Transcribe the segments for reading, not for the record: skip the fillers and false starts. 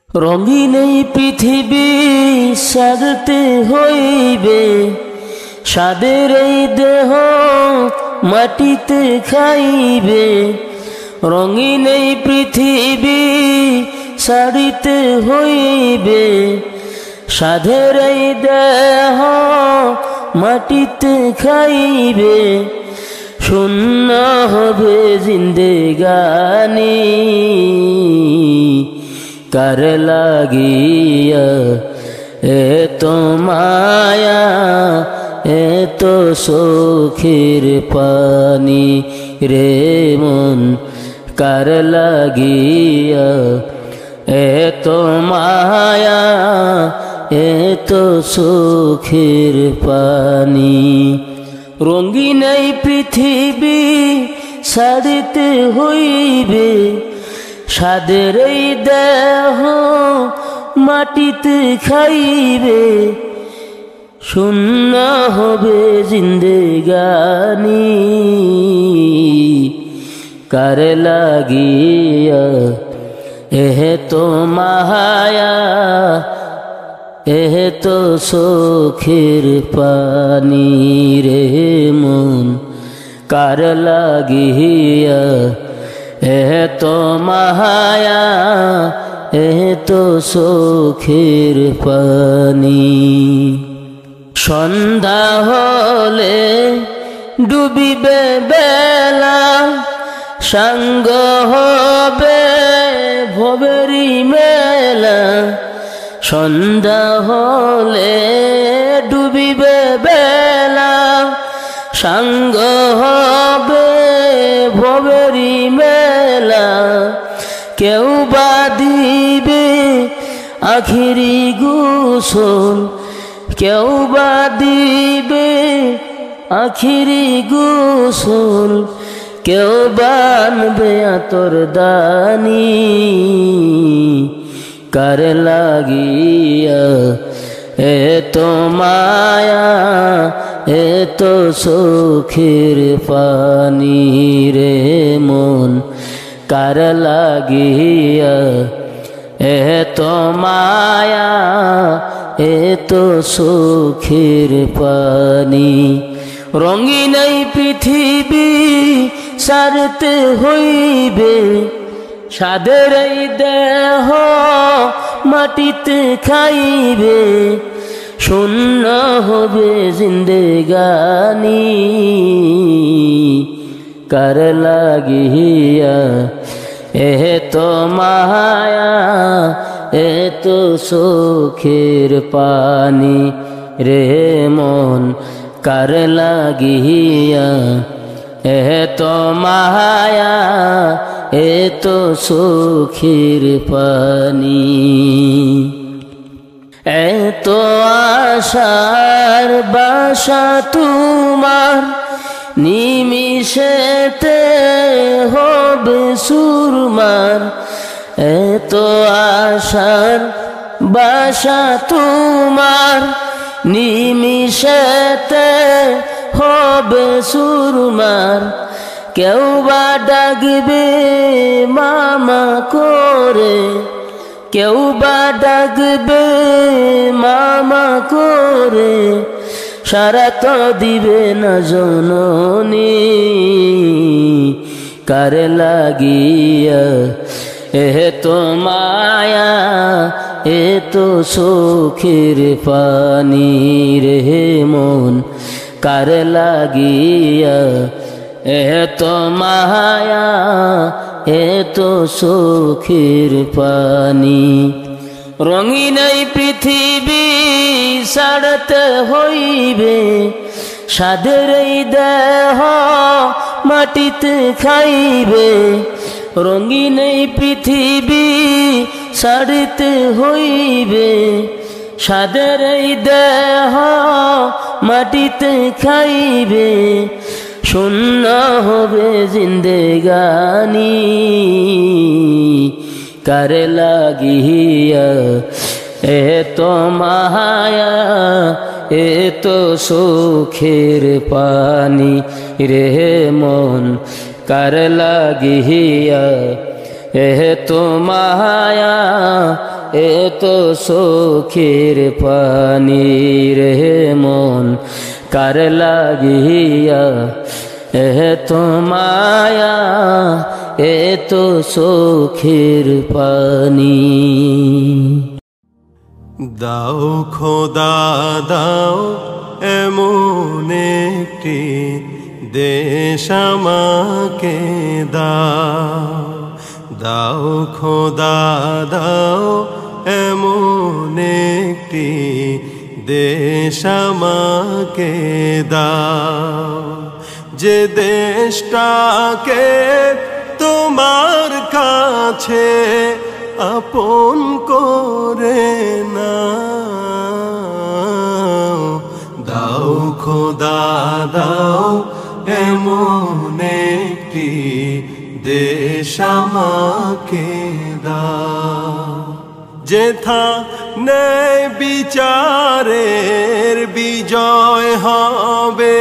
রঙিন এই পৃথিবী সাজতে হইবে, স্বাদের এই দেহ মাটিতে খাইবে। রঙিন এই পৃথিবী সারিতে হইবে, স্বাদের এই দেহ মাটিতে খাইবে। শূন্য হবে জিন্দেগানি, কার লাগিয়া এত মায়া এত চোখের পানি রে মন, কার লাগিয়া এত মায়া এত চোখের পানি। রঙিন এই পৃথিবী ছাড়িতে হইবে, স্বাদের এই দেহ মাটিতে খাইবে। শূন্য হবে জিন্দেগানি, কার লাগিয়া এতো মায়া এতো চোখের পানি রে মন, কার লাগিয়া এতো মায়া এতো চোখের পানি। সন্ধ্যা হলে ডুবিবে বেলা, সাঙ্গ হবে ভবেরি মেলা। সন্ধ্যা হলে ডুবিবে বেলা, সাঙ্গ হবে ভবেরি মেলা। কেউ বা দিবে আখিরি গোসল, কেউ বা দিবে আখিরি গোসল। কেউ বানবে আতর দানি, কার লাগিয়া এতো মায়া এতো চোখের পানি রে মন, কার লাগিয়া এতো মায়া এতো চোখের পানি। রঙিন এই পৃথিবী ছাড়তে হইবে, স্বাদের এই দেহ মাটিতে খাইবে। শূন্য হবে জিন্দেগানি, কার লাগিয়া এতো মায়া এতো চোখের পানি রে মন, কার লাগিয়া এতো মায়া এতো চোখের পানি। এতো আশার বাসা তোমার, নিমিষেতে হবে সুরমার। এতো আশার বাসা তোমার, নিমিষেতে হবে সুরমার। কেউ বা ডাকবে মামা করে, কেউ বা ডাকবে মামা করে। সারা তো দিবে না জননী, কার লাগিয়া এতো মায়া এতো চোখের পানি রে মন, কার লাগিয়া এতো মায়া এতো চোখের পানি। রঙিন এই পৃথিবী ছাড়তে হইবে, স্বাদের এই দেহ মাটিতে খাইবে। রঙিন এই পৃথিবী ছাড়তে হইবে, স্বাদের এই দেহ মাটিতে খাইবে। শূন্য হবে জিন্দেগানি, কার লাগিয়া এতো মায়া এতো চোখের পানি রে মন, কার লাগিয়া এতো মায়া এ তো সুখের পানি রে মন কার লাগিয়া এ তো মায়া এ তো সুখের পানি। দাও খোদা দাও এমন একটি দেশ আমাকে দাও, দাও খোদা দাও এমন একটি দেশ আমাকে দাও, যে দেশটাকে তোমার কাছে আপন করে নাও। দাও খোদা দাও এমন একটি দেশ আমাকে দাও, যেথা ন্যায় বিচারের বিজয় হবে,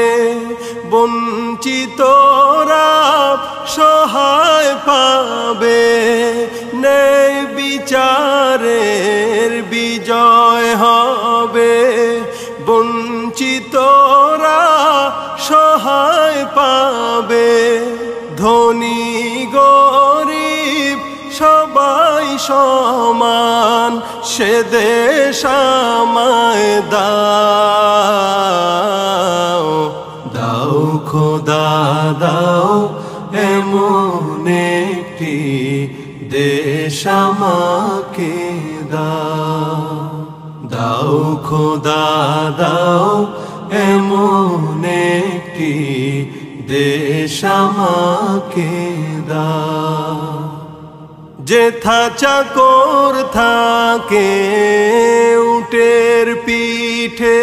বঞ্চিতরা সহায় পাবে। ন্যায় বিচারের বিজয় হবে, বঞ্চিতরা সহায় পাবে। ধনী গরিব সবাই সমান, সে দেশ আমায় দাও। দাও খোদা দাও এমন একটি দেশ আমাকে দাও, দাও খোদা দাও এমন একটি দেশ আমাকে দাও, যেথা চাকর থাকে উটের পিঠে,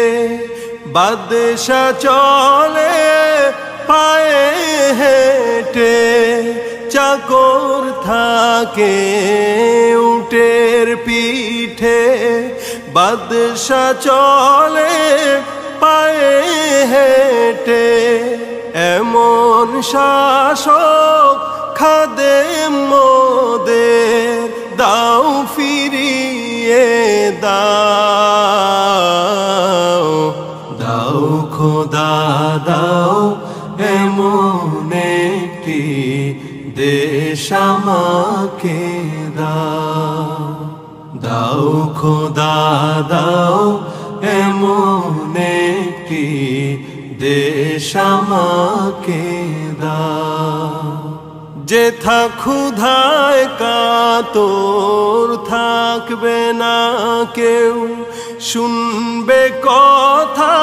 বাদশা চলে পায়ে হেঁটে। চাকর থাকে উটের পিঠে, বাদশা চলে পায়ে হেঁটে। এমন শাসক খাদেম মোদের দাও ফিরিয়ে দাও। দাও খোদা দাও এমন একটি দেশ আমাকে দাও, দাও খোদা দাও এমন একটি দেশ আমাকে দাও, যেথা ক্ষুধায় কাতর থাকবে না কেউ, শুনবে কথা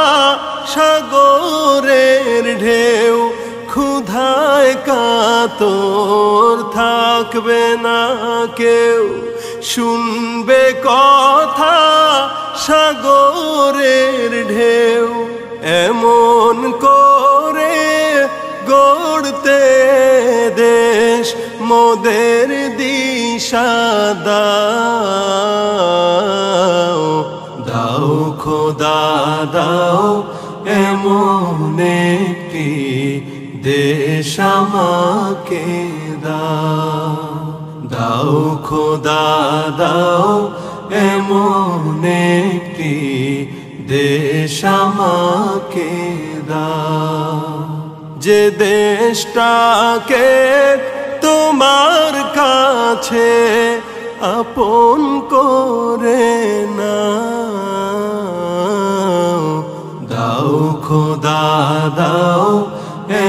সাগরের ঢেউ। ক্ষুধায় কাতর থাকবে না কেউ, শুনবে কথা সাগরের ঢেউ। এমন করে গড়তে দেশ মোদের দিশা দাও। দাও খোদা দাও এমন একটি দেশ আমাকে দাও, দাও খোদা দাও এমন একটি দেশ আমাকে দাও, যে দেশটাকে তোমার কাছে আপন করে নাও। দাও খোদা দাও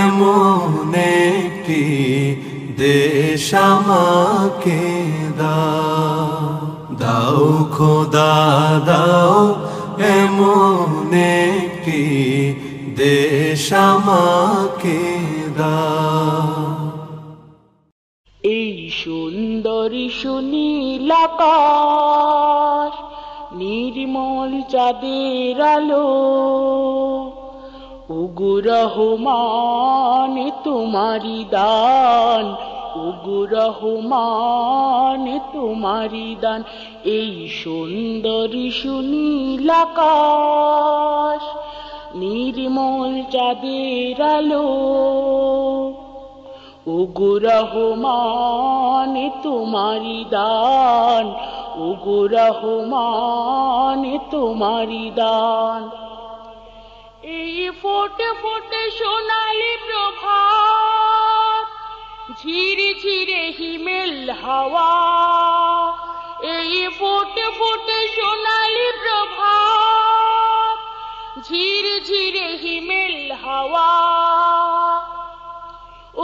এমন একটি দেশ আমাকে দাও, দাও খোদা দাও এমন একটি দেশ আমাকে দাও। এই সুন্দর সুনীল আকাশ, নির্মল চাঁদের আলো, ওগো রহমান তোমারি দান, ওগো রহমান তোমারি দান। এই সুন্দর সুনীল আকাশ, নির্মল চাঁদের আলো, ওগো রহমান তোমারি দান, ওগো রহমান তোমারি দান। এই ফোটে ফোটে সোনালি প্রভাত, ঝিরে ঝিরে হিমেল হাওয়া। এই ফোটে ফোটে সোনালি প্রভাত, ঝিরে ঝিরে হিমেল হাওয়া।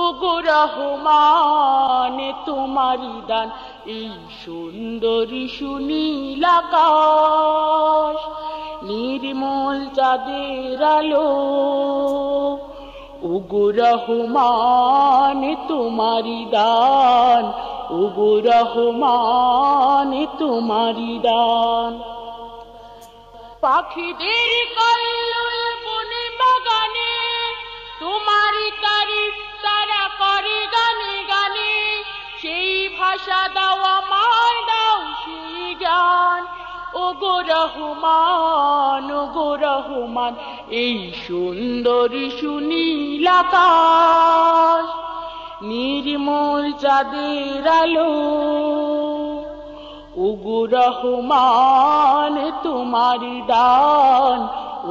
ওগো রহমান তোমারি দান, এই সুন্দরী সুনীল আকাশ, নির্মল চাঁদের আলো। ওগো রহমান তোমারি দান, ওগো রহমান তোমারি দান। পাখিদের কল্লোল বনে বাগানে, তোমারি তারিফ তারা করে গানে গানে। সেই ভাষা দাও আমায়, দাও সেই জ্ঞান। ওগো রহমান, ওগো রহমান, এই সুন্দরী সুনীল আকাশ, নির্মল চাঁদের আলো। ওগো রহমান তোমারি দান,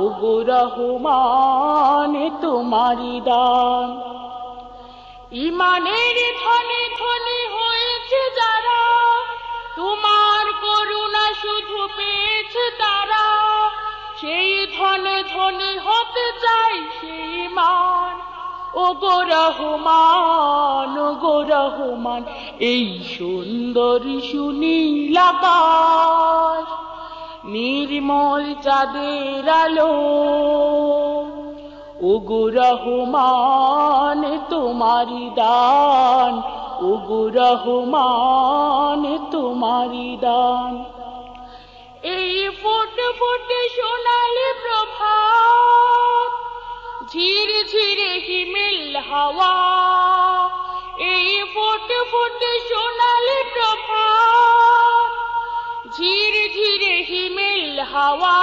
ওগো রহমান তোমারি দান। ইমানের ধনে ধনে হয়েছে যারা, তোমার করুণা শুধু পেয়েছে তারা। সেই ধনে ধনে হতে চাই সেই মান। ওগো রহমান, ওগো রহমান, এই সুন্দরী সুনীল আকাশ, নির্মল চাঁদের আলো। ওগো রহমান তোমারি দান, ওগো রহমান তোমারি দান। এই ফোটে ফোটে সোনালি প্রভাত, ঝিরে ঝিরে হিমেল হাওয়া। এই ফোটে ফোটে সোনালি প্রভাত, ঝিরে ঝিরে হিমেল হাওয়া।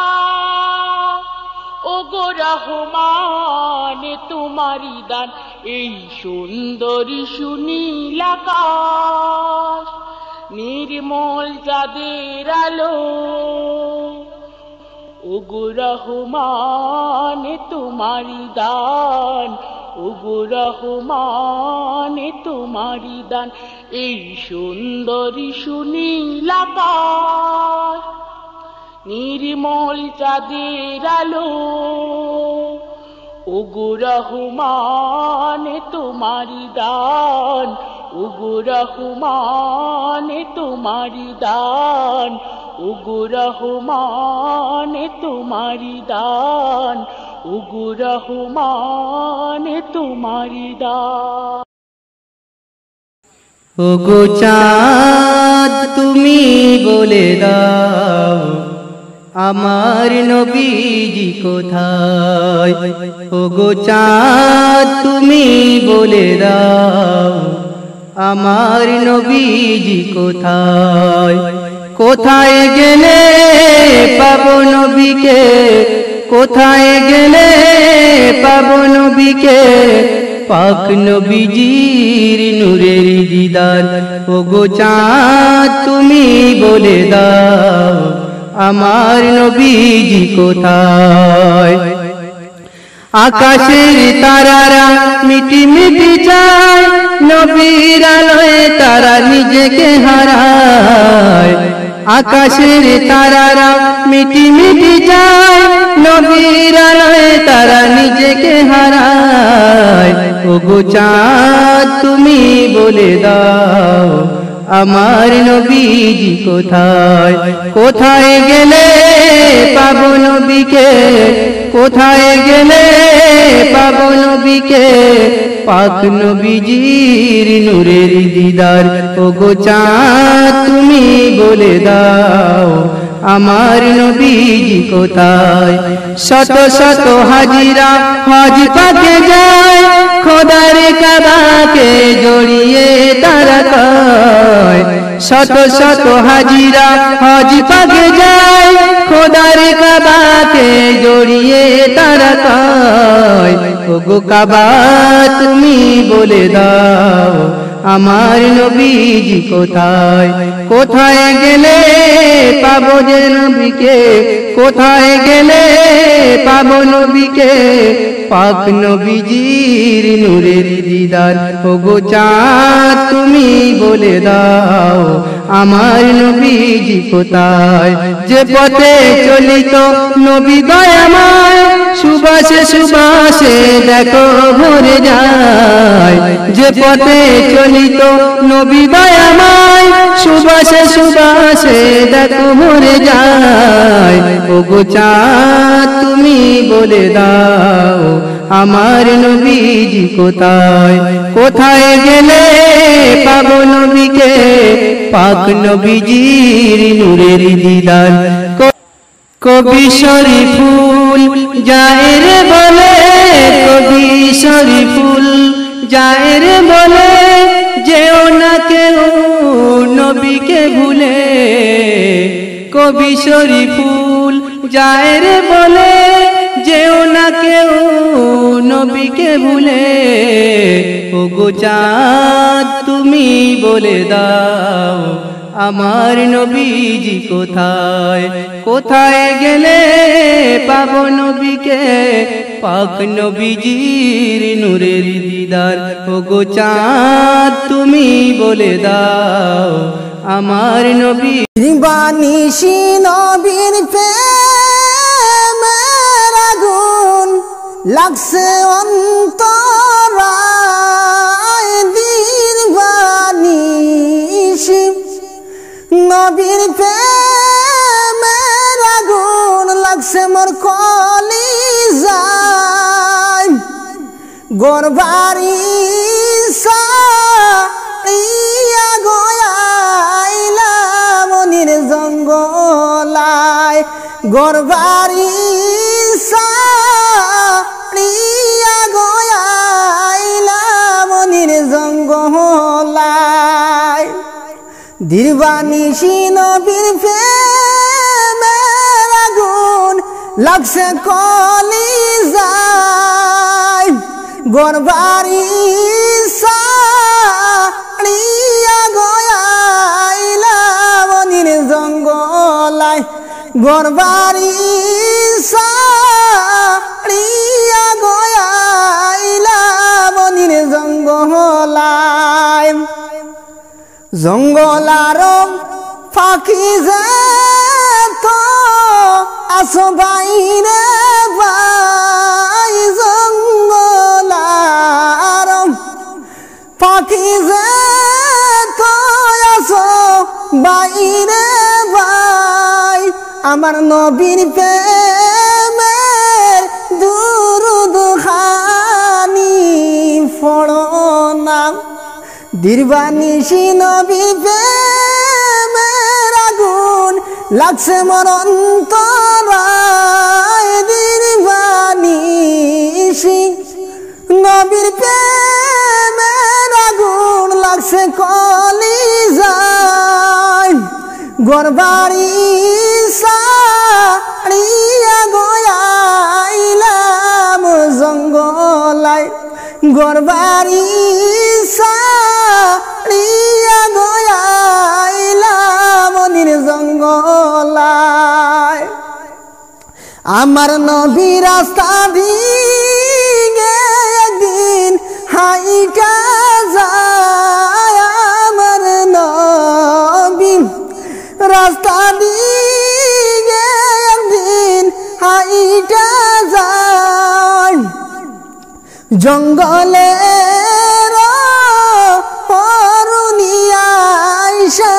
ওগো রহমান তোমারি দান, এই সুন্দরী সুনীল আকাশ, নির্মল চাঁদের আলো। ওগো রহমান তোমারি দান, ওগো রহমান তোমারি দান, এই সুন্দরী সুনীল আকাশ, নির্মল চাঁদের আলো। ওগো রহমান তোমারি দান, ওগো রহমান তোমারি দান, ওগো রহমান তোমারি দান, ওগো রহমান তোমারি দান। ওগো চাঁদ তুমি বলে দাও, আমার নবীজি কোথায়? ওগো চাঁদ তুমি বলে দাও, আমার নবীজি কোথায়? কোথায় গেলে পাবো নবীকে, কোথায় গেলে পাবো নবীকে? পাক নবীজির নূরের দিদার। ওগো চাঁদ তুমি বলে দাও, আমার নবীজি কোথায়? আকাশের তারারা মিটি মিটি চায়, নবীর আলোয় তারা নিজেকে হারায়। আকাশের তারারা মিটি মিটি চায়, নবীর আলোয় তারা নিজেকে হারায়। ওগো চাঁদ তুমি বলে দাও, আমার নবীজি কোথায়? কোথায় গেলে পাবো নবীকে, কোথায় গেলে পাবো নবীকে? পাক নবীজির নূরের দিদার। ওগো চাঁদ তুমি বলে দাও, আমার নবীজি কোথায়? শত শত হাজিরা হজ পাকে যায়, খোদার কাবাকে জড়িয়ে তারা কয়। শত শত হাজিরা হজ পাকে যায়, খোদার কাবাকে জড়িয়ে তারা কয়। ওগো কাবা তুমি বলে দাও, আমার নবীজি কোথায় কোথায় গেলে পাবো যে নবীকে কোথায় গেলে পাবো নবীকে পাক নবীজির নূরের দিদার ওগো চাঁদ তুমি বলে দাও আমার নবীজি কোথায় যে পথে চলিত নবী দয়াময় সুবাসে সুবাসে দেখো ভরে যায় যে পথে চলিত নবী দয়াময় সুবাসে সুবাসে দেখো ভরে যায় ওগো চাঁদ তুমি বলে দাও আমার নবীজি কোথায় কোথায় গেলে পাবো নবীকে পাক নবীজির নূরের দিদার কবি শরীফুল জায়ের বলে কবি শরীফুল জায়ের বলে যেও না কেউ নবীকে ভুলে কবি শরীফুল জায়ের বলে যেও না কেউ নবীকে ভুলে ওগো চাঁদ তুমি বলে দাও আমার নবীজি কোথায় কোথায় গেলে পাবো নবীকে পাক নবীজির নূরের দিদার ওগো চাঁদ তুমি বলে দাও আমার নবী বানিশি নবীর প্রেমের আগুন লাগছে অন্তরায় দিন বানিশি নবীর প্রেমের আগুন লাগছে মোর কলিজায় গোরবাড়ি সাইয়া গয়াইলা মনির জঙ্গলায় গোরবাড়ি সাইয়া গয়াইলা মনির জঙ্গলায় দিরবানিশি নবীর প্রেমের আগুন লাগছে কলিজায় গোরবাড়ি সাইয়া গয়াইলা মনির জঙ্গলায় গোরবাড়ি সাইয়া গয়াইলা মনির জঙ্গলায় জঙ্গলার ফাঁকি যে তো আসো বাইরে বাই জঙ্গলার ফাঁকি যে তো আসো বাইরে বাই আমার নবীর প্রেমের দুরুদ খানি পড়ো না দিরবানিশি নবীর প্রেমের আগুন লাগছে মোর অন্তরায় দিরবানিশি নবীর প্রেমের আগুন লাগছে কলিজায় গোরবাড়ি সাইয়া গয়াইলাম জঙ্গলায় গোরবাড়ি সাইয়া গয়াইলাম মনির জঙ্গলায় আমার নবী রাস্তা দিয়ে একদিন হাইটা যায় আমার নবী রাস্তা দিয়ে একদিন হাইটা যায় জঙ্গলের পরুনিয়াইশা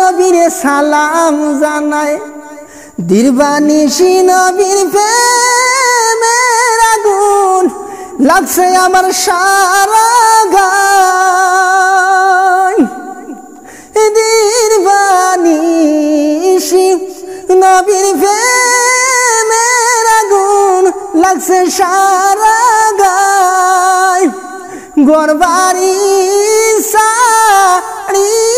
নবীর সালাম জানায় দিরবানিশি নবীর প্রেমের আগুন লাগছে আমার সারা গায় দিরবানিশি নবীর প্রেমের আগুন লাগছে সারা গায় গোরবাড়ি সাইয়া